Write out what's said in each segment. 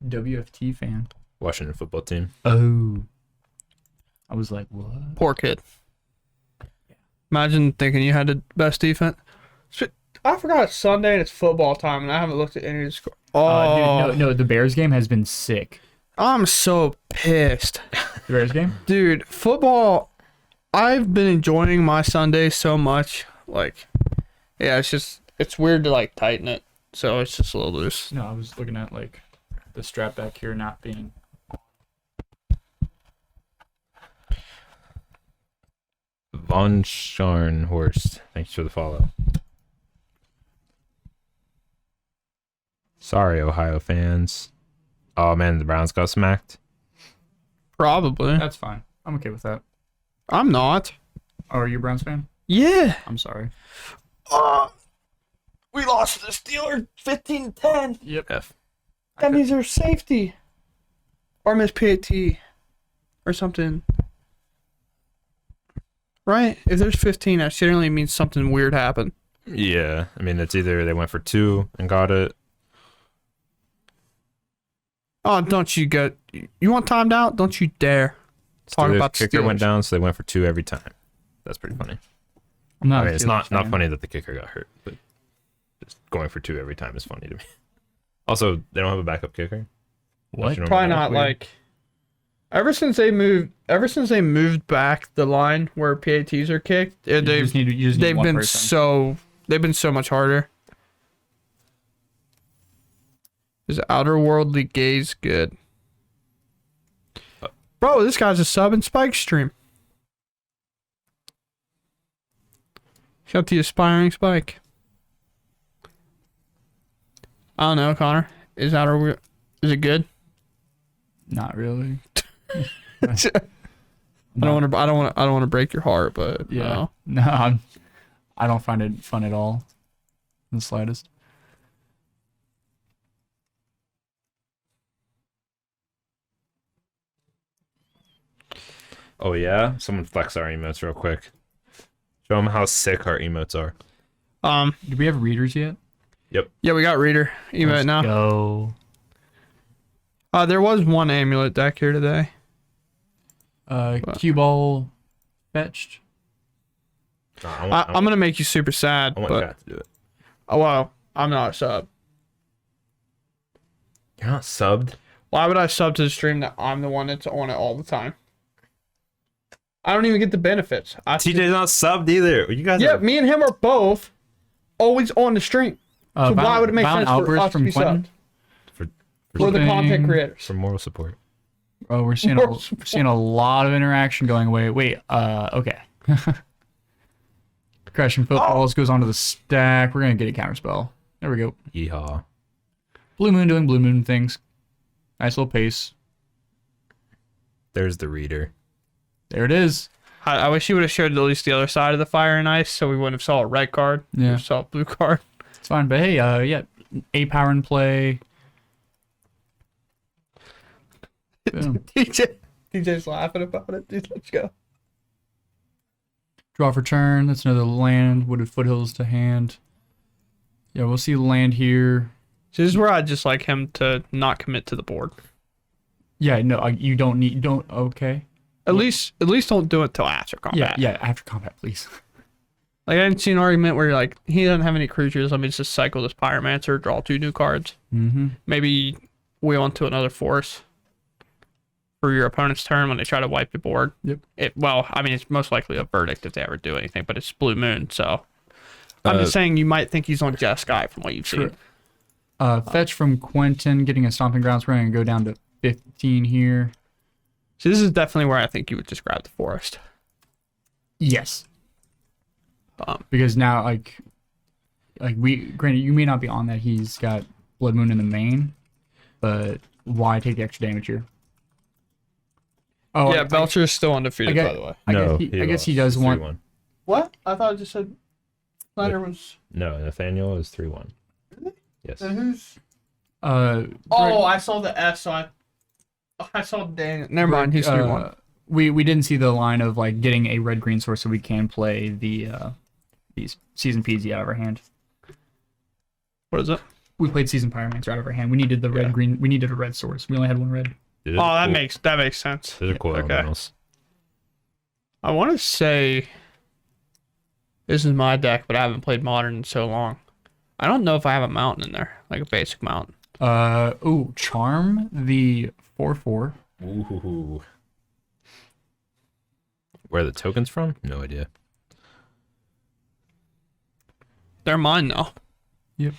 WFT fan. Washington football team. Oh. I was like, what? Poor kid. Imagine thinking you had the best defense. Shit, I forgot it's Sunday and it's football time, and I haven't looked at any of the score. Oh, Dude, no, the Bears game has been sick. I'm so pissed. The Bears game? Dude, football, I've been enjoying my Sunday so much. Like, yeah, it's weird to, like, tighten it. So it's just a little loose. No, I was looking at, like, the strap back here not being... Von Scharnhorst. Thanks for the follow. Sorry, Ohio fans. Oh, man, the Browns got smacked. Probably. That's fine. I'm okay with that. I'm not. Oh, are you a Browns fan? Yeah. I'm sorry. We lost to the Steelers 15-10. Yep. F. That means there's safety. Or miss PAT. Or something. Right? If there's 15, that generally means something weird happened. Yeah, I mean, it's either they went for 2 and got it. Oh, don't you get... You want timed out? Don't you dare talk Steelers about the kicker went Steelers. down, so they went for 2 every time. That's pretty funny. I'm not I a mean, it's Steelers not fan. funny that the kicker got hurt, but just going for 2 every time is funny to me. Also, they don't have a backup kicker. What? Don't you know Probably about not that? like... Ever since they moved back the line where PATs are kicked, You just need they've one been person. they've been so much harder. Is outerworldly gaze good? Bro, this guy's a sub in Spike stream. Shout out to you, aspiring Spike. I don't know, Connor. Is it good? Not really. I don't want to break your heart, but Yeah. no. No, I don't find it fun at all. In the slightest. Oh, yeah? Someone flex our emotes real quick. Show them how sick our emotes are. Do we have readers yet? Yeah, we got reader emote Let's now. go. There was one amulet deck here today. Cue ball fetched. I'm gonna make you super sad, I want but Chat to do it. oh well, I'm not a sub. You're not subbed? Why would I sub to the stream that I'm the one that's on it all the time? I don't even get the benefits. TJ's not subbed either. You guys Yeah, are... me and him are both always on the stream. So why would it make sense for us to be subbed? We're the content creators. For moral support. Oh, we're seeing a lot of interaction going away. Wait, okay. Crashing footballs goes onto the stack. We're gonna get a counter spell. There we go. Yeehaw. Blue Moon doing Blue Moon things. Nice little pace. There's the reader. There it is. I wish you would have showed at least the other side of the fire and ice, so we wouldn't have saw a red card. Yeah. We saw a blue card. It's fine, but hey, yeah, A power in play. Boom. DJ's laughing about it. Dude, let's go. Draw for turn. That's another land. Wooded foothills to hand. Yeah, we'll see land here. So this is where I just like him to not commit to the board. Yeah, no, you don't need. You don't. Okay. At least don't do it till after combat. Yeah, after combat, please. Like I didn't see an argument where you're like, he doesn't have any creatures. Let me just cycle this Pyromancer, draw 2 new cards. Mm-hmm. Maybe wheel into another force for your opponent's turn when they try to wipe the board. Yep. Well, I mean, it's most likely a verdict if they ever do anything, but it's Blue Moon, so I'm just saying you might think he's on Jeskai from what you've Sure. seen. Fetch from Quentin, getting a Stomping Grounds. We're going to go down to 15 here. So this is definitely where I think you would just grab the forest. Yes. Because now, like granted, you may not be on that. He's got Blood Moon in the main, but why take the extra damage here? Oh, Yeah, Belcher is still undefeated, I by the way. I guess he does want. 3-1. What? I thought I just said Snyder was... No, Nathaniel is 3-1. Really? Yes. Then who's... Oh, I saw the S, so I saw Daniel. Never mind, he's 3-1. We didn't see the line of like getting a red green source so we can play the these season peasy out of our hand. What is it? We played Seasoned Pyromancer out of our hand. We needed the red green. We needed a red source. We only had one red. Dude, Oh, those are that makes sense. Those are cool Okay. elementals. I want to say this is my deck, but I haven't played Modern in so long. I don't know if I have a mountain in there, like a basic mountain. Charm the 4/4. Ooh. Where are the tokens from? No idea. They're mine though. Yep.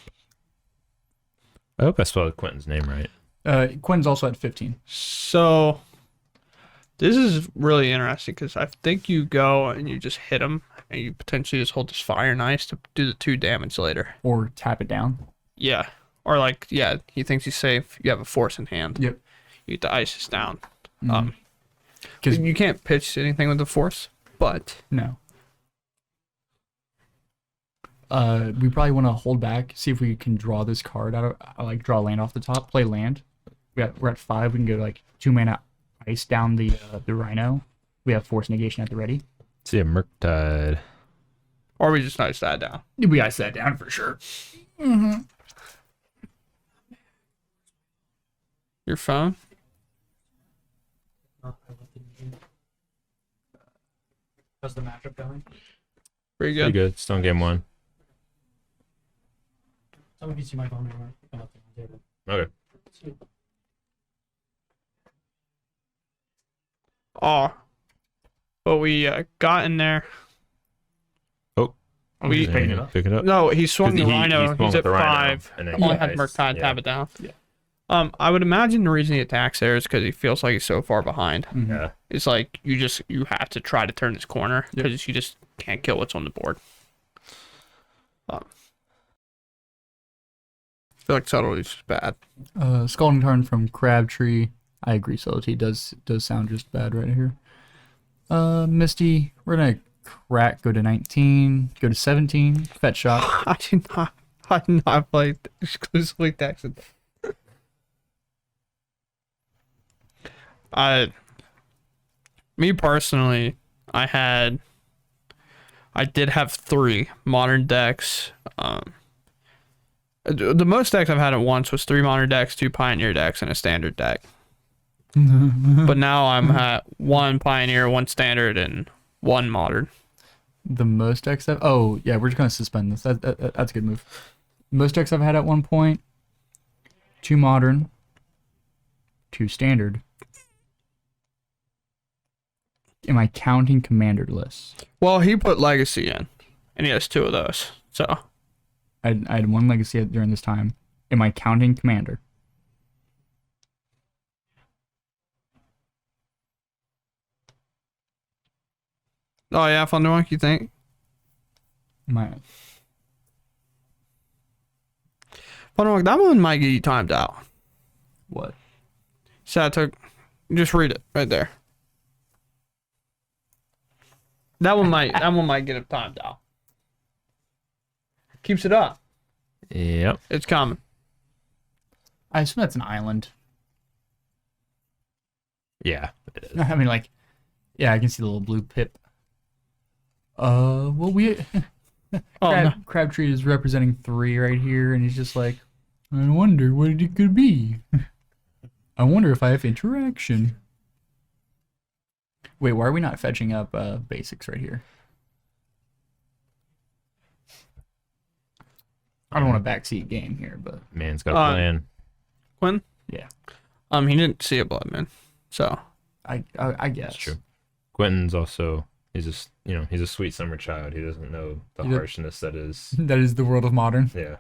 I hope I spelled Quentin's name right. Quinn's also at 15. So this is really interesting because I think you go and you just hit him and you potentially just hold this fire and ice to do the 2 damage later. Or tap it down. Yeah. Or like, yeah, he thinks he's safe. You have a force in hand. Yep. You get the ices down. Because You can't pitch anything with the force, but no. We probably want to hold back, see if we can draw this card out of, like, draw land off the top, play land. We're at 5. We can go like 2 mana ice down the Rhino. We have force negation at the ready. See a Murktide. or we just ice that down. We ice that down for sure. Your phone? How's the matchup going? Pretty Pretty good. good. Still in game 1. Tell me if you see my phone anymore. Okay. Oh. But we got in there. Oh. We just picking it up. Pick it up. No, he swung the He Rhino. swung He's with at the Rhino, 5. and then Only he had iced. Murktide Yeah. tap it down. Yeah. I would imagine the reason he attacks there is because he feels like he's so far behind. Yeah. It's like you have to try to turn this corner Yep. because you just can't kill what's on the board. I feel like subtlety's just bad. Scalding Tarn from Crabtree. I agree, subtlety does sound just bad right here. Misty, we're gonna go to 19, go to 17, fetch shot. I do not play exclusively Texan. Me personally, I did have 3 modern decks. The most decks I've had at once was 3 modern decks, 2 pioneer decks, and a standard deck. But now I'm at 1 pioneer, 1 standard, and 1 modern. The most decks I've... Oh, yeah, we're just going to suspend this. That's a good move. Most decks I've had at one point, 2 modern, 2 standard. Am I counting commander lists? Well, he put legacy in, and he has 2 of those. So I had 1 legacy during this time. Am I counting commander? oh yeah, Thunderwonk, you think? Thunderwonk, That one might get you timed out. what? So I took, just read it right there. That one might get him timed out. Keeps it up. Yep. It's coming. I assume that's an island. Yeah. It is. I mean, like, yeah, I can see the little blue pip. Well, we... Oh, no. Crabtree is representing 3 right here, and he's just like, I wonder what it could be. I wonder if I have interaction. Wait, why are we not fetching up basics right here? I don't want a backseat game here, but Man's got a plan. Quinn? yeah, He didn't see a blood man, so I guess. That's true. Quentin's also, he's a sweet summer child. He doesn't know the harshness that is. That is the world of modern. Yeah.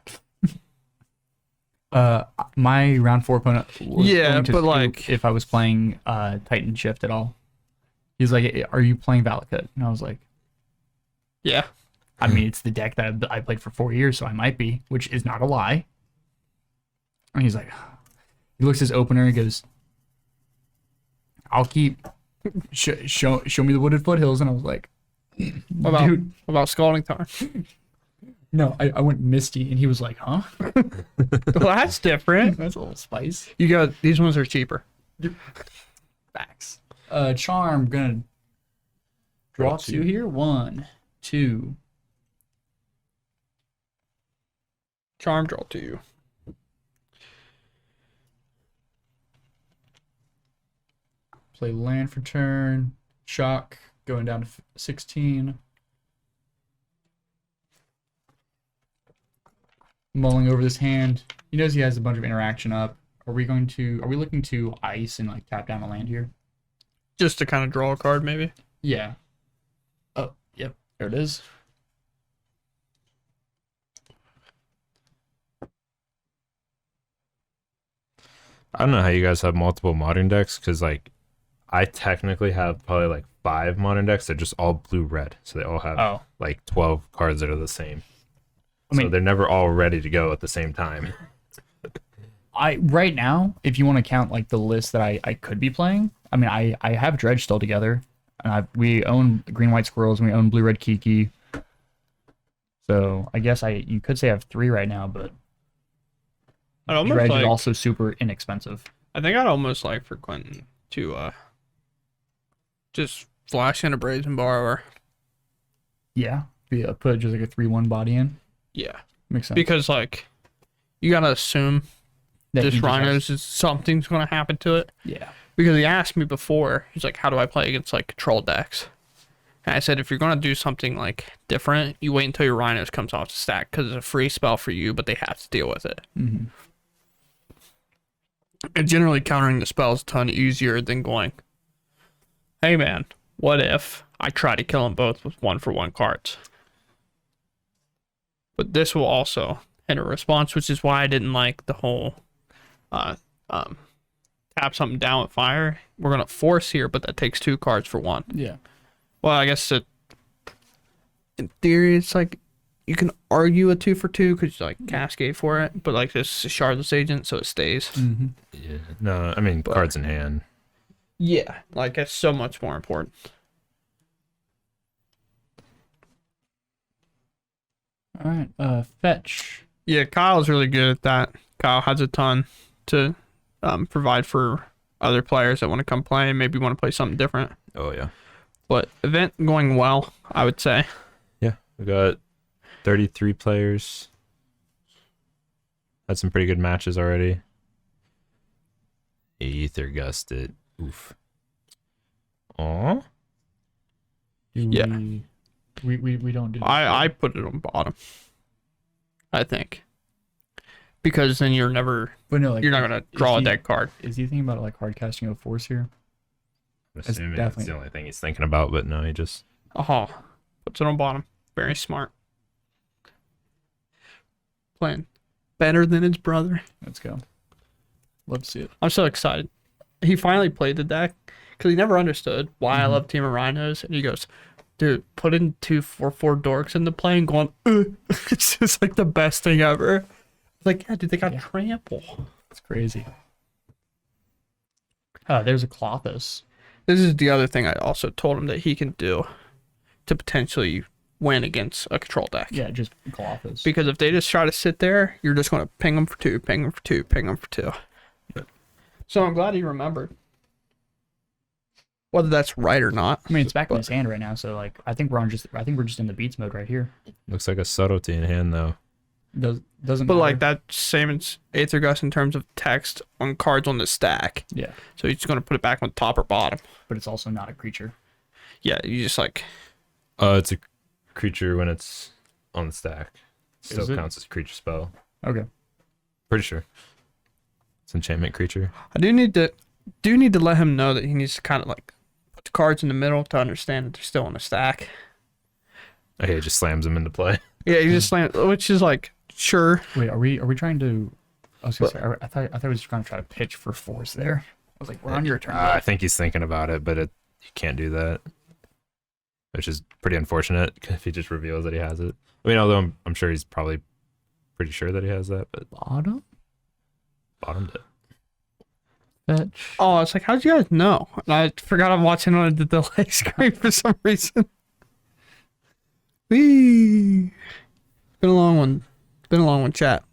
My round 4 opponent was going to but scoop like if I was playing Titan Shift at all. He's like, "Are you playing Valakut?" And I was like, yeah. I mean, it's the deck that I played for 4 years, so I might be, which is not a lie. And he's like, he looks at his opener and goes, "I'll keep show me the wooded foothills," and I was like, What "Dude, about Scalding Tarn? no." I went Misty, and he was like, "Huh? Well, that's different. That's a little spice." You got these ones are cheaper. Facts. Charm gonna draw 2 here. 1, 2. Charm draw to you. Play land for turn. Shock going down to 16. Mulling over this hand. He knows he has a bunch of interaction up. Are we looking to ice and like tap down a land here? Just to kind of draw a card, maybe. Yeah. Oh, yep. There it is. I don't know how you guys have multiple modern decks, because like I technically have probably like 5 modern decks. They're just all blue-red, so they all have like 12 cards that are the same. I mean, so they're never all ready to go at the same time. Right now, if you want to count like the list that I could be playing, I mean I have Dredge still together, and we own Green White Squirrels and we own Blue Red Kiki. So I guess you could say I have 3 right now, but Dredge is also super inexpensive. I think I'd almost like for Quentin to just flash in a Brazen Borrower. Yeah, put just like a 3/1 body in. Yeah, makes sense. Because like you gotta assume that this Rhinos is something's gonna happen to it. Yeah. Because he asked me before, he's like, "How do I play against like control decks?" And I said, if you're gonna do something like different, you wait until your Rhinos comes off the stack because it's a free spell for you, but they have to deal with it. Mm-hmm. And generally, countering the spell is a ton easier than going, "Hey man, what if I try to kill them both with 1-for-1 cards?" But this will also enter a response, which is why I didn't like the whole tap something down with fire. We're gonna force here, but that takes 2 cards for 1. Yeah. Well, I guess in theory, it's like you can argue a 2 for 2 because you like cascade for it, but like this is a Shardless Agent, so it stays. Mm-hmm. Yeah. No, I mean cards in hand. Yeah, like it's so much more important. All right. Fetch. Yeah, Kyle's really good at that. Kyle has a ton to provide for other players that want to come play and maybe want to play something different. Oh yeah. But event going well, I would say. Yeah, we got 33 players. Had some pretty good matches already. Aether gusted. Oof. Aw. Yeah. We don't do that. I put it on bottom, I think. Because then you're never But no, like, you're not gonna draw a deck card. Is he thinking about like hard casting a force here? I'm assuming definitely- that's the only thing he's thinking about, but no, he just Puts it on bottom. Very smart. Playing better than his brother. Let's go. Love to see it. I'm so excited. He finally played the deck because he never understood why I love Temur Rhinos, and he goes, "Dude, put in 2 4/4 dorks into play and going, it's just like the best thing ever." Like, yeah, dude, they got trample. It's crazy. There's a Clothos. This is the other thing I also told him that he can do to potentially win against a control deck. Yeah, just Clothos. Because if they just try to sit there, you're just going to ping them for 2, ping them for 2, ping them for 2. So I'm glad he remembered. Whether that's right or not. I mean, it's back in his hand right now, so like I think we're just in the beats mode right here. looks like a subtlety in hand though. Doesn't But matter. like that same as Aether Gust in terms of text on cards on the stack. Yeah, So he's just going to put it back on top or bottom. but it's also not a creature. Yeah, you just like... It's a creature when it's on the stack. Still Is it? counts as a creature spell. Okay. Pretty sure. It's enchantment creature. I do need to let him know that he needs to kind of like put the cards in the middle to understand that they're still on a stack. Okay, it just slams him into play. Yeah, he just slammed, which is like, sure. Wait, are we trying to? I was gonna say, I thought he was gonna try to pitch for force there. I was like, we're on your turn. I think he's thinking about it, but he can't do that, which is pretty unfortunate if he just reveals that he has it. I mean, although I'm sure he's probably pretty sure that he has that, but Bottomed it. Fetch. Oh, it's like, how'd you guys know? And I forgot I'm watching on the delay screen for some reason. Whee! Been a long one. Been a long one, chat.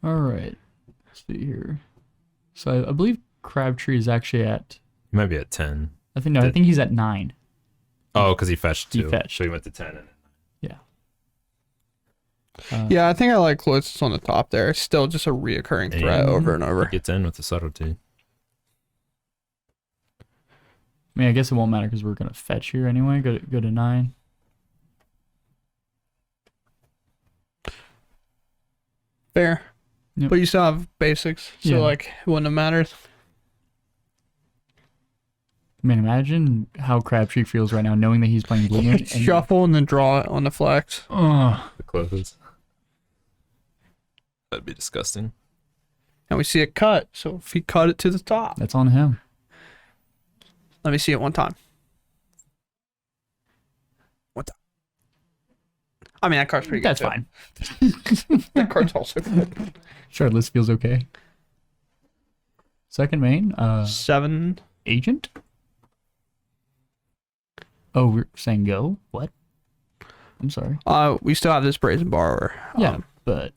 All right. Let's see here. So I believe Crabtree is actually at. He might be at 10. I think he's at 9. Oh, because he fetched 2. He fetched. So he went to 10. Yeah. Yeah, I think I like Cloyster's on the top there. It's still just a reoccurring threat over and over. He gets in with the subtlety. I mean, I guess it won't matter because we're gonna fetch here anyway. Go to 9. Fair. Yep. But you still have basics, so Yeah. like it wouldn't have mattered. Man, imagine how Crabtree feels right now, knowing that he's playing Blue Moon. Shuffle and then draw it on the flex. Oh, The closes. That'd be disgusting. And we see it cut, so if he cut it to the top. that's on him. Let me see it one time. What the? I mean, that card's pretty good. That's too. fine. That card's also good. Sure, list feels okay. Second main, 7. Agent. Oh, we're saying go? What? I'm sorry. We still have this Brazen Borrower. Yeah, but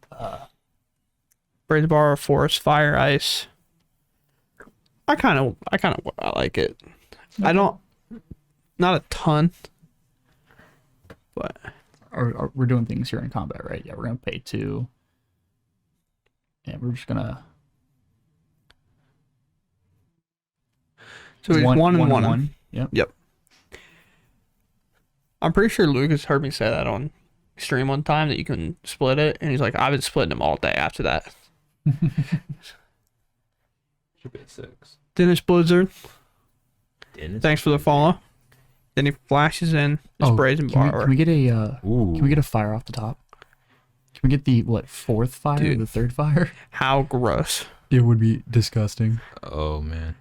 Brazen Borrower, Forest, Fire, Ice. I kind of like it. I don't, not a ton, but we're doing things here in combat, right? Yeah, we're gonna pay 2. Yeah, we're just gonna. so he's 1 and 1. Yep. Yep. I'm pretty sure Lucas heard me say that on stream one time that you can split it, and he's like, I've been splitting them all day after that. Should be a 6. Dennis Blizzard, Dennis? thanks for the follow. Then he flashes in his Brazen Borrower. Can we get a Ooh. can we get a fire off the top? Can we get the 4th fire, Dude. the 3rd fire? How gross. It would be disgusting. Oh, man.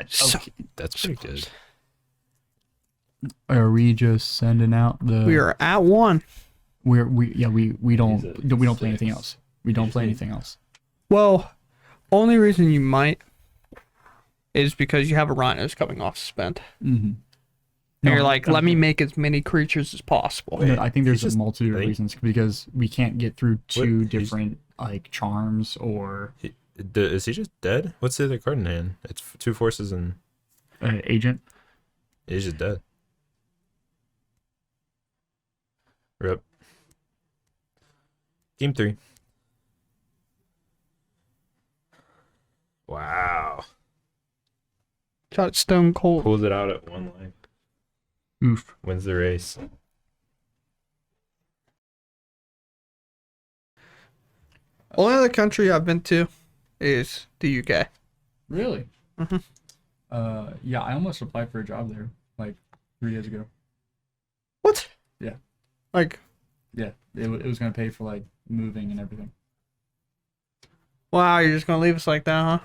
So, That's pretty good. Are we just sending out the? we are at 1. We don't He's we a don't play anything 6. else. We don't play Usually- anything else. Well, only reason you might is because you have a Rhinos coming off suspend. Mm-hmm. And you're like, let me make as many creatures as possible. Wait, I think there's he's a multitude of I think- reasons because we can't get through 2 What? different like charms or Is he just dead? What's the other card in hand? It's 2 forces and agent. he's just dead. Rip. Game 3. Wow. Shot it stone cold. Pulls it out at 1 life. Oof. Wins the race. Only other country I've been to is the UK. Really? Mhm. Yeah, I almost applied for a job there like 3 days ago. What? Yeah. Like, Yeah, it was gonna pay for like moving and everything. wow, you're just gonna leave us like that,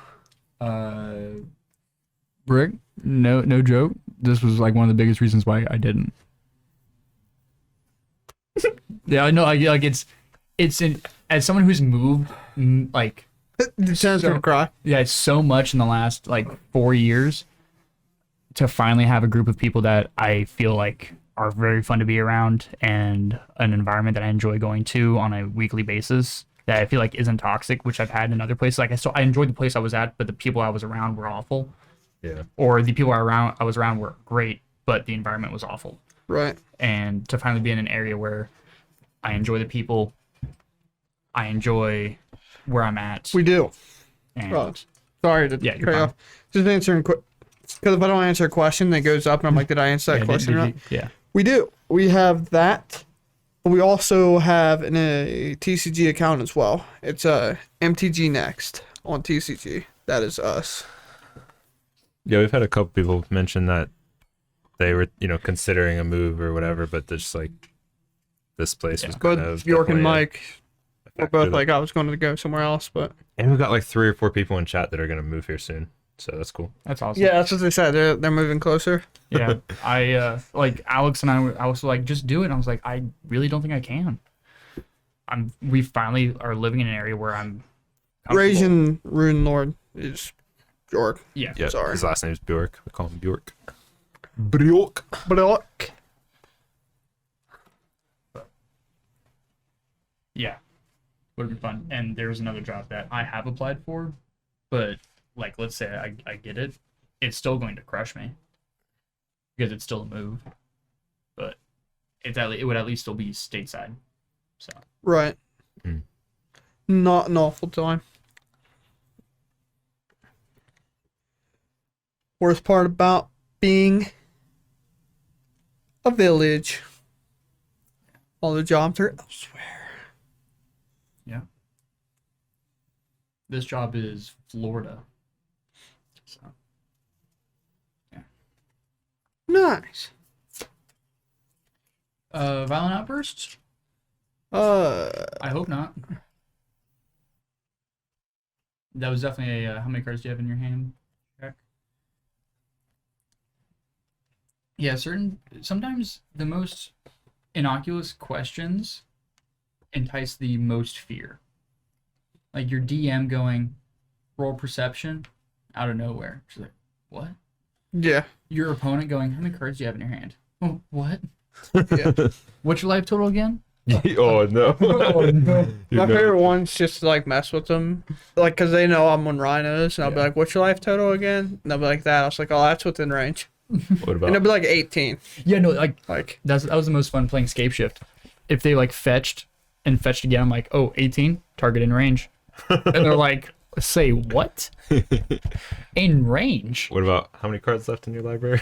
huh? Brick, no joke. This was like one of the biggest reasons why I didn't. Yeah, I know. Like it's as someone who's moved like Sounds gonna cry. yeah, it's so much in the last like 4 years to finally have a group of people that I feel like are very fun to be around and an environment that I enjoy going to on a weekly basis that I feel like isn't toxic, which I've had in other places. Like I enjoyed the place I was at, but the people I was around were awful. Yeah. Or the people I was around were great, but the environment was awful. Right. And to finally be in an area where I enjoy the people, I enjoy where I'm at. We do. And Right. Sorry to Yeah, you're cut you fine. off. Just answering quick. Because if I don't answer a question, it goes up, and I'm like, did I answer that yeah, question or not? yeah. We do. We have that. We also have a TCG account as well. It's MTG Next on TCG. That is us. Yeah, we've had a couple people mention that they were, considering a move or whatever, but just like this place was kind But of Bjork and definitely a Mike were factor both that- like, I was going to go somewhere else, but and we've got like 3 or 4 people in chat that are gonna move here soon, so that's cool. That's awesome. yeah, that's what they said. They're moving closer. Yeah. I like Alex and I was like, just do it. And I was like, I really don't think I can. We finally are living in an area where I'm comfortable. Rasian Rune Lord is Bjork. Yeah. Yeah, Sorry. his last name is Bjork. We call him Bjork. Bjork. Bjork. Yeah. Would have been fun. And there's another job that I have applied for, but like let's say I get it, it's still going to crush me. Because it's still a move. But it would at least still be stateside. So Right. Not an awful time. Worst part about being a village. All the jobs are elsewhere. yeah. This job is Florida. So Nice. violent outbursts? I hope not. That was definitely a how many cards do you have in your hand check. Yeah, sometimes the most innocuous questions entice the most fear. Like your DM going, roll perception out of nowhere. She's like, what? Yeah. Your opponent going, how many cards do you have in your hand? Oh, what? Yeah. What's your life total again? Oh no. Oh, no. My favorite one's just to like mess with them, like because they know I'm on Rhinos, and I'll be Yeah. like, "What's your life total again?" And they'll be like that. I was like, "Oh, that's within range," What and it'll about be like 18. Yeah, no, like Like, that was the most fun playing Scape Shift. If they like fetched and fetched again, I'm like, oh, 18, target in range. And they're like, say what? In range? what about how many cards left in your library?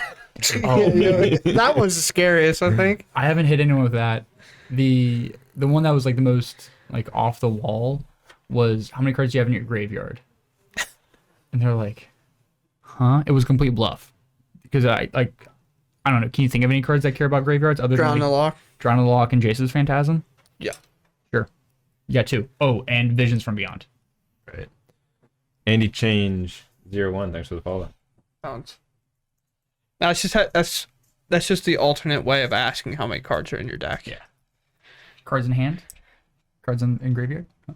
Oh, that one's the scariest, I think. I haven't hit anyone with that. The one that was like the most like off the wall was how many cards do you have in your graveyard? And they're like, huh? It was complete bluff. Because I don't know. Can you think of any cards that care about graveyards other Drown than the like, lock. Drown the Lock and Jace's Phantasm? Yeah. Sure. You got 2. Oh, and Visions from Beyond. Right. Andy Change 01. Thanks for the follow. Sounds. Now it's just that's just the alternate way of asking how many cards are in your deck. Yeah. Cards in hand? Cards in graveyard? Huh.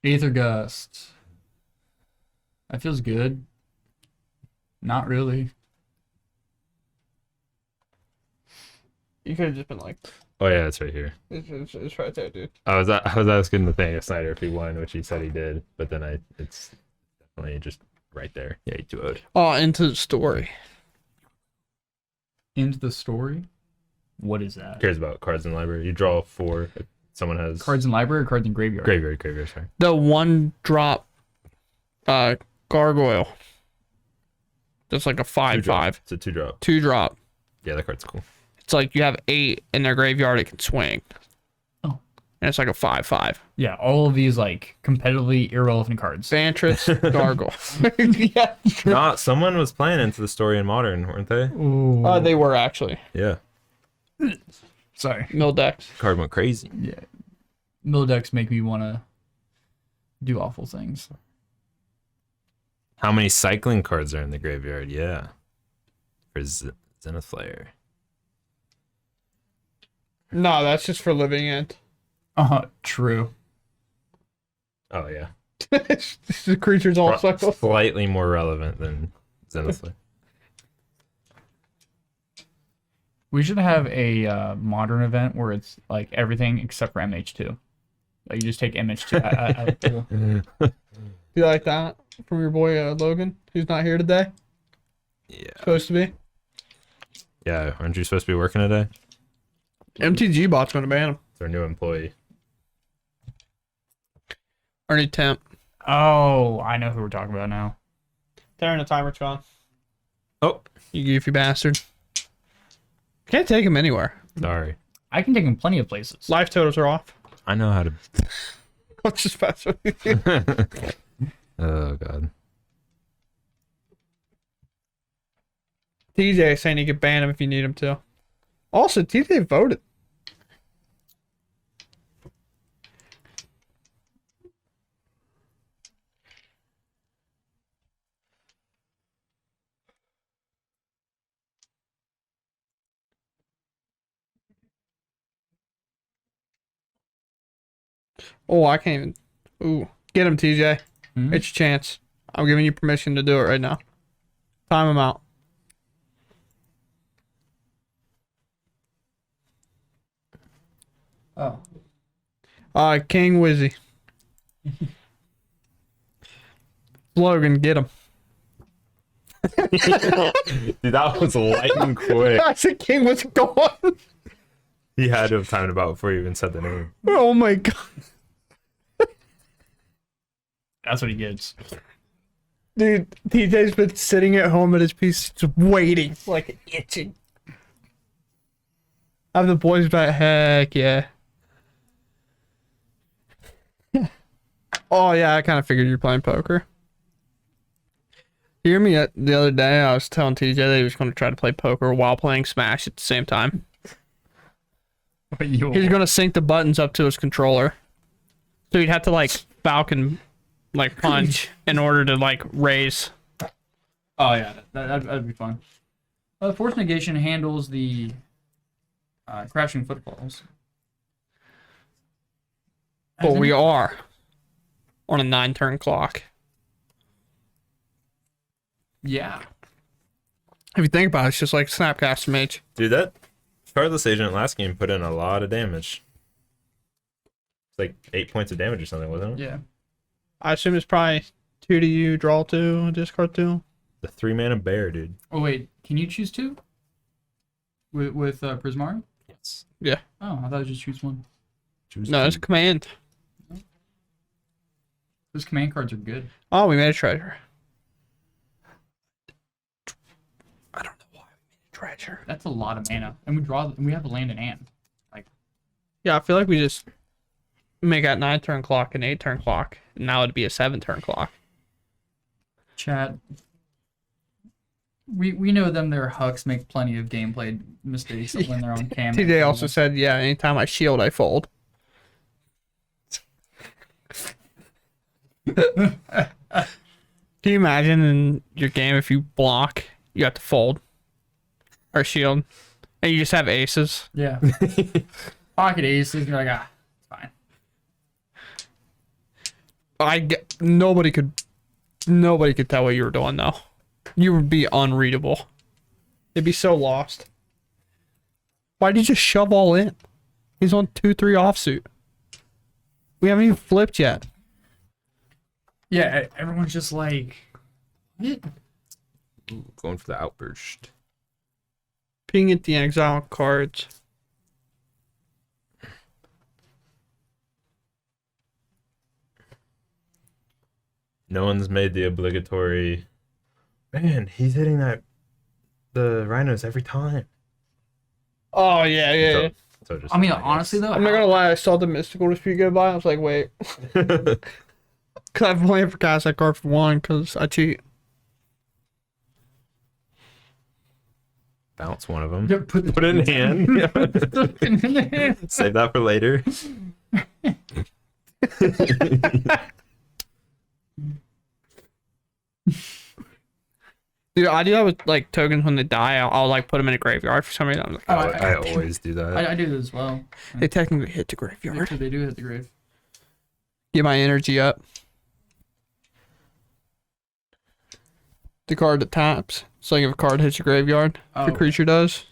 Aether Gust. That feels good. Not really. You could have just been like, Oh yeah, it's right here. it's right there, dude. I was asking Nathaniel Snyder if he won, which he said he did, but then it's definitely just right there. Yeah, he 2-0'd. Oh, into the story. Into the story? What is that? Who cares about cards in the library? You draw 4. If someone has Cards in library or cards in graveyard? graveyard. Sorry. The 1-drop gargoyle. That's like a 5/5. It's a 2-drop. 2-drop. Yeah, that card's cool. It's like you have 8 in their graveyard, it can swing. Oh. And it's like a 5/5. Yeah, all of these like competitively irrelevant cards. Vantress, gargoyle. Yeah. Nah, someone was playing Into the Story in Modern, weren't they? Ooh. They were actually. Yeah. Sorry. Mildex. Card went crazy. Yeah. Mill decks make me want to do awful things. How many cycling cards are in the graveyard? Yeah. For Zenith Flare. No, that's just for living end. True. Oh yeah. The creature's all cycles. Slightly more relevant than Zenith Flare. We should have a modern event where it's like everything except for MH2. Like you just take MH2 out of the pool. You like that from your boy Logan, who's not here today? Yeah. Supposed to be. Yeah, aren't you supposed to be working today? MTG bot's gonna ban him. It's our new employee. Ernie Temp. Oh, I know who we're talking about now. Turn the timer, John. Oh, You goofy bastard. Can't take him anywhere. sorry. I can take him plenty of places. Life totals are off. I know how to. Let's just pass it. Oh god. TJ saying you can ban him if you need him to. Also, TJ voted. Oh, I can't even. Ooh. Get him, TJ. Hmm? It's your chance. I'm giving you permission to do it right now. Time him out. Oh. King Wizzy. Logan, get him. Dude, that was lightning quick. I said King was gone. He had to have timed it out before you even said the name. Oh my god. That's what he gets. Dude, TJ's been sitting at home at his PC just waiting, like itching. I'm the boys back. Heck yeah. Oh yeah, I kind of figured you're playing poker. You hear me the other day? I was telling TJ that he was going to try to play poker while playing Smash at the same time. He's going to sync the buttons up to his controller, so he'd have to like Falcon, like punch in order to like raise. Oh yeah, that'd be fun. Force negation handles the crashing footfalls. But we are on a 9-turn clock. Yeah. If you think about it, it's just like Snapcaster Mage. Dude, that Charlotte's agent last game put in a lot of damage. It's like 8 points of damage or something, wasn't it? Yeah. I assume it's probably 2 to you, draw 2, discard 2. The 3-mana bear, dude. Oh wait, can you choose 2? With Prismari? Yes. Yeah. Oh, I thought you just choose 1. Choose No, it's a command. Those command cards are good. Oh, we made a treasure. I don't know why we made a treasure. That's a lot of mana, and we have a land in hand. Like, Yeah, I feel like we just make that 9-turn clock an 8-turn clock. And now it'd be a 7-turn clock. chat. We know them. Their Hucks make plenty of gameplay mistakes when they're on cam. TJ also said, "Yeah, anytime I shield, I fold." Can you imagine in your game if you block, you have to fold or shield, and you just have aces? Yeah. Pocket aces. You're like, it's fine. Nobody could tell what you were doing though. You would be unreadable. It'd be so lost. Why did you just shove all in? He's on 2-3 offsuit. We haven't even flipped yet. Yeah, everyone's just like, what? Ooh, going for the outburst. Ping at the exile cards. No one's made the obligatory. Man, he's hitting the rhinos every time. Oh yeah. I mean, honestly though, I'm not gonna lie. I saw the mystical dispute go by. I was like, wait, because I've only ever cast that card for one because I cheat. Bounce one of them. Yeah, put it in hand. Save that for later. Dude, I do that with like tokens when they die. I'll like put them in a graveyard for some reason. I'm like, I always do that. I do that as well. they technically hit the graveyard. They do hit the grave. Get my energy up. The card that taps. So like if a card hits your graveyard, if your creature does.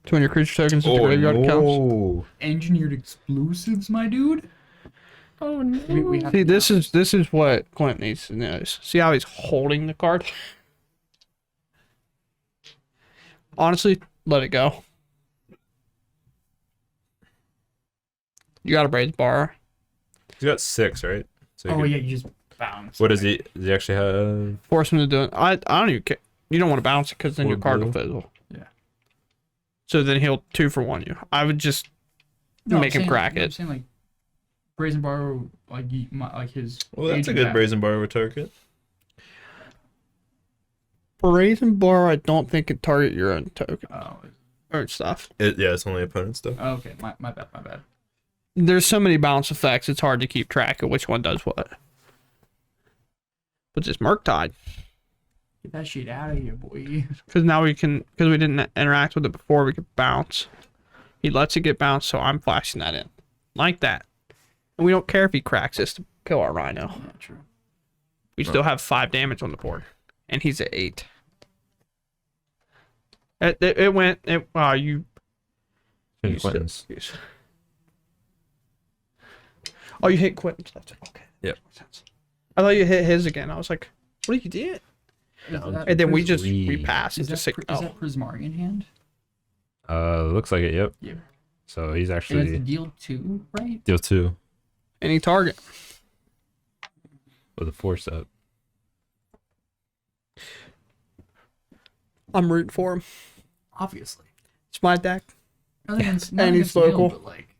So when your creature tokens hit the graveyard, it counts. Engineered explosives, my dude. Oh no. See, this is what Clint needs to notice. See how he's holding the card? Honestly, let it go. You got a brazen bar. He's got 6, right? So yeah, you just bounce. What does he? Does he actually have? Force him to do it. I don't even care. You don't want to bounce it because then your card will fizzle. Yeah. So then he'll 2-for-1 you. I would just make him crack it. I'm saying like brazen bar, like his. Well, that's a good brazen bar with target. Brazen bar, I don't think it target your own token or stuff. It's only opponent stuff. Oh, okay, my bad. There's so many bounce effects, it's hard to keep track of which one does what. But just Murktide. Get that shit out of here, boy. Because now we didn't interact with it before, we could bounce. He lets it get bounced, so I'm flashing that in. Like that. And we don't care if he cracks this to kill our Rhino. Yeah, true. We still have 5 damage on the board. And he's at 8. It went. You. Quentin's. Oh, you hit Quentin's. That's okay. Yep. I thought you hit his again. I was like, what did you do? No, And then we pass. Is and just that say, oh. Prismari in hand? Looks like it. Yep. Yeah. So he's And actually it's deal 2, right? deal 2 Any target. with a 4-step. I'm rooting for him. Obviously. It's my deck. Nothing against, And nothing he's against the build, local. but like,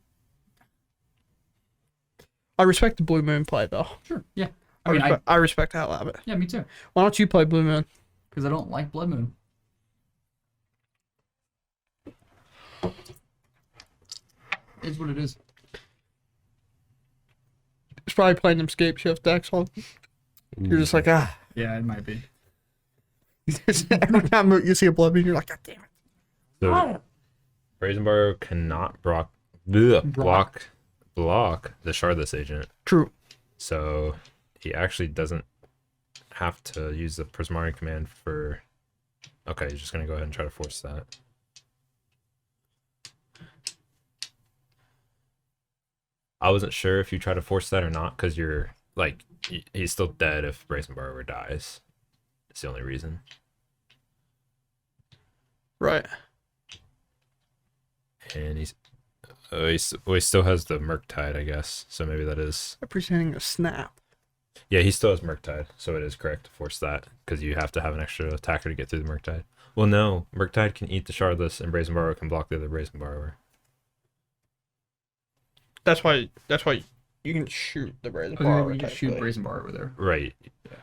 I respect the Blue Moon play, though. sure, yeah. I mean, I respect the hell out of it. yeah, me too. Why don't you play Blue Moon? Because I don't like Blood Moon. It's what it is. It's probably playing them Scape Shift decks. You're just like, ah. Yeah, it might be. Every time you see a Blood Moon, you're like, God damn it. So Brazen Borrower cannot block the Shardless agent. True. So he actually doesn't have to use the Prismari command for... Okay, he's just going to go ahead and try to force that. I wasn't sure if you try to force that or not, because you're, like, he's still dead if Brazen Borrower dies. It's the only reason. Right. And he still has the Murktide, I guess. So maybe that is... Representing a snap. Yeah, he still has Murktide, so it is correct to force that, because you have to have an extra attacker to get through the Murktide. Well, no, Murktide can eat the Shardless, and Brazen Borrower can block the other Brazen Borrower. That's why you can shoot the Brazen Oh, Borrower. you just shoot Brazen Bar over there. Right. Yeah.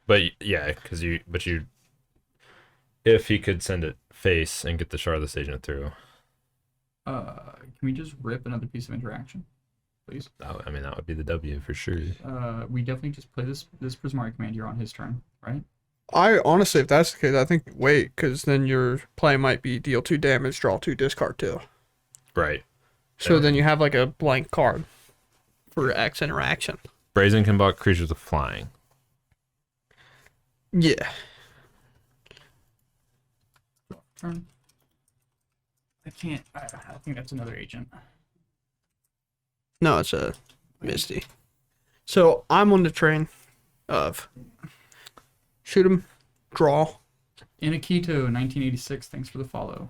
But yeah, because if he could send it face and get the Shardless agent through. Can we just rip another piece of interaction, please? I mean, that would be the W for sure. We definitely just play this Prismari command here on his turn, right? I honestly, if that's the case, I think wait, because then your play might be deal 2 damage, draw 2, discard 2. Right. So then you have like a blank card for X interaction. Brazen can block creatures with flying. Yeah. Turn. I can't. I think that's another agent. No, it's a Misty. So I'm on the train of shoot him, draw. Inakito, 1986. Thanks for the follow.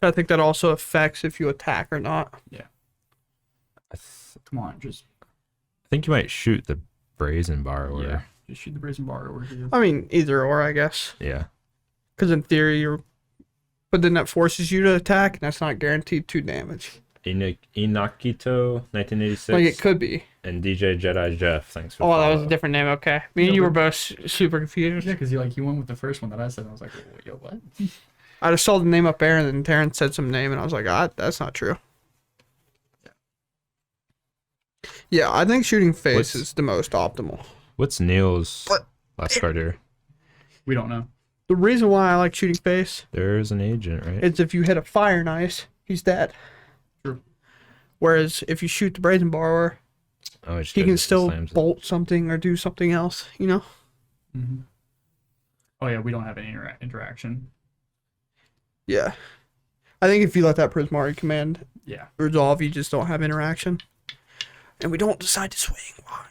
I think that also affects if you attack or not. Yeah. Come on, just. I think you might shoot the Brazen Borrower. Yeah. Just shoot the Brazen Bar over here. I mean, either or, I guess. Yeah. Because in theory, but then that forces you to attack, and that's not guaranteed 2 damage. Inakito, 1986. Like, it could be. And DJ Jedi Jeff, thanks for the Oh, that follow. was a different name, okay. Me and you were both super confused. Yeah, because you went with the first one that I said. And I was like, yo, what? I just saw the name up there, and then Terrence said some name, and I was like, that's not true. Yeah, I think shooting face is the most optimal. What's Neil's last card here? We don't know. The reason why I like shooting face There's an agent, right? is if you hit a fire and ice, he's dead. True. Whereas if you shoot the Brazen Borrower, he can still bolt something or do something else, you know? Mm-hmm. Oh, yeah, we don't have any interaction. Yeah. I think if you let that Prismari command Yeah. resolve, you just don't have interaction. And we don't decide to swing. Why?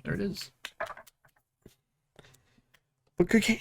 There it is. But good game.